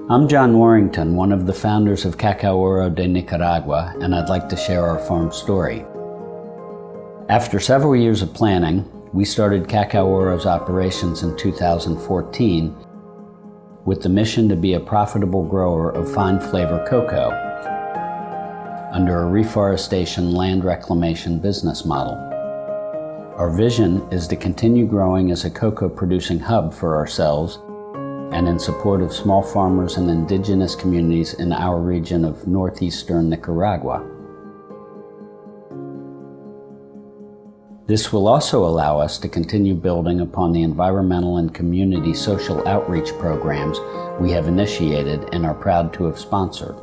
I'm John Warrington, one of the founders of Cacao Oro de Nicaragua, and I'd like to share our farm story. After several years of planning, we started Cacao Oro's operations in 2014 with the mission to be a profitable grower of fine flavor cocoa under a reforestation land reclamation business model. Our vision is to continue growing as a cocoa producing hub for ourselves and in support of small farmers and indigenous communities in our region of northeastern Nicaragua. This will also allow us to continue building upon the environmental and community social outreach programs we have initiated and are proud to have sponsored.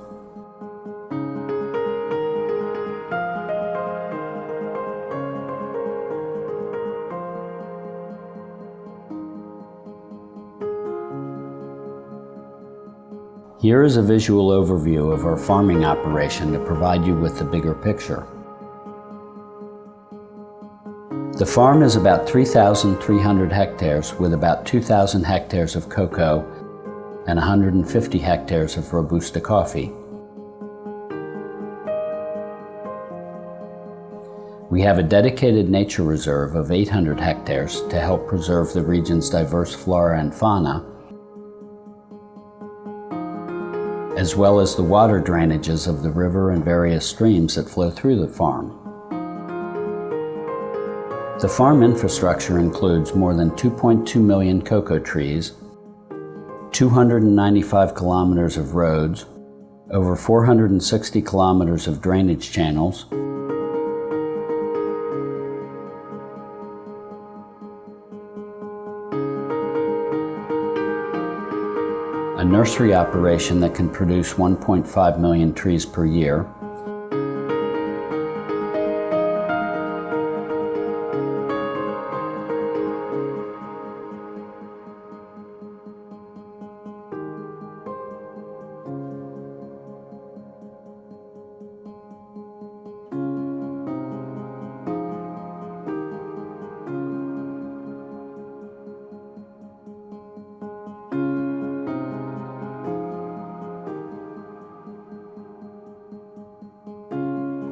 Here is a visual overview of our farming operation to provide you with the bigger picture. The farm is about 3,300 hectares with about 2,000 hectares of cocoa and 150 hectares of Robusta coffee. We have a dedicated nature reserve of 800 hectares to help preserve the region's diverse flora and fauna, as well as the water drainages of the river and various streams that flow through the farm. The farm infrastructure includes more than 2.2 million cocoa trees, 295 kilometers of roads, over 460 kilometers of drainage channels, a nursery operation that can produce 1.5 million trees per year,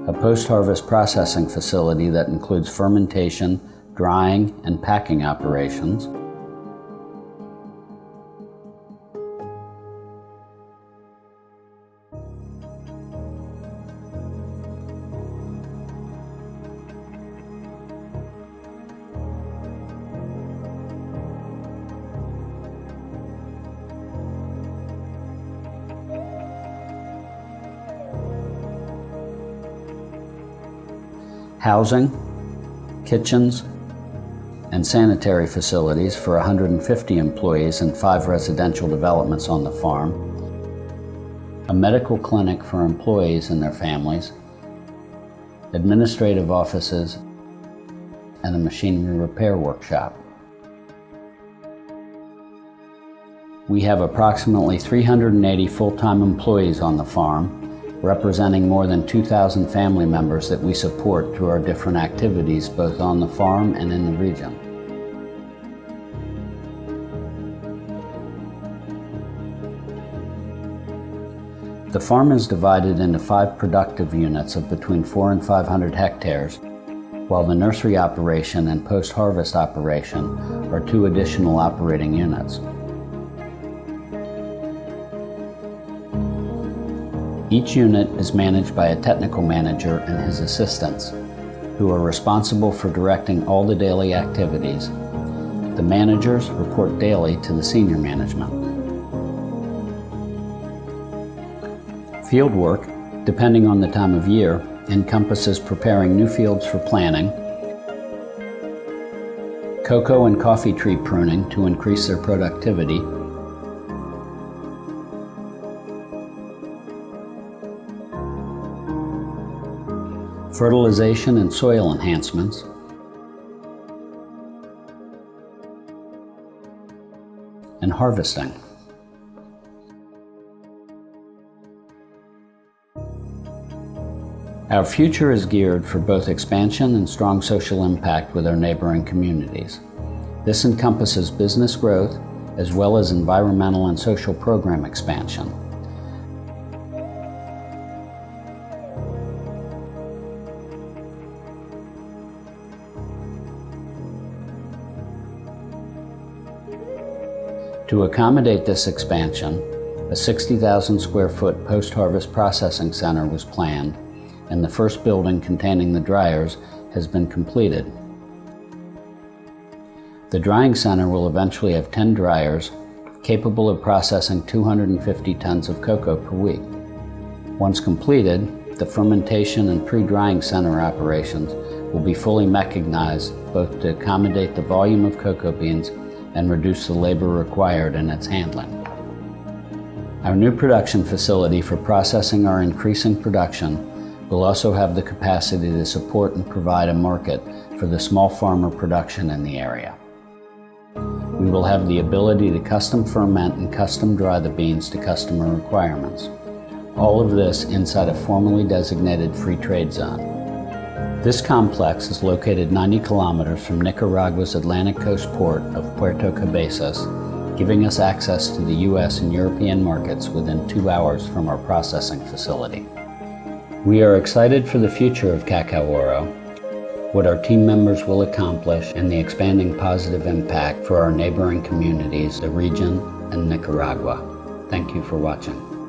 a post-harvest processing facility that includes fermentation, drying, and packing operations, housing, kitchens, and sanitary facilities for 150 employees and 5 residential developments on the farm, a medical clinic for employees and their families, administrative offices, and a machinery repair workshop. We have approximately 380 full-time employees on the farm, representing more than 2,000 family members that we support through our different activities both on the farm and in the region. The farm is divided into 5 productive units of between 400 and 500 hectares, while the nursery operation and post-harvest operation are 2 additional operating units. Each unit is managed by a technical manager and his assistants, who are responsible for directing all the daily activities. The managers report daily to the senior management. Field work, depending on the time of year, encompasses preparing new fields for planting, cocoa and coffee tree pruning to increase their productivity, fertilization and soil enhancements, and harvesting. Our future is geared for both expansion and strong social impact with our neighboring communities. This encompasses business growth, as well as environmental and social program expansion. To accommodate this expansion, a 60,000 square foot post-harvest processing center was planned, and the first building containing the dryers has been completed. The drying center will eventually have 10 dryers capable of processing 250 tons of cocoa per week. Once completed, the fermentation and pre-drying center operations will be fully mechanized, both to accommodate the volume of cocoa beans and reduce the labor required in its handling. Our new production facility for processing our increasing production will also have the capacity to support and provide a market for the small farmer production in the area. We will have the ability to custom ferment and custom dry the beans to customer requirements. All of this inside a formally designated free trade zone. This complex is located 90 kilometers from Nicaragua's Atlantic coast port of Puerto Cabezas, giving us access to the U.S. and European markets within 2 hours from our processing facility. We are excited for the future of Cacao Oro, what our team members will accomplish, and the expanding positive impact for our neighboring communities, the region, and Nicaragua. Thank you for watching.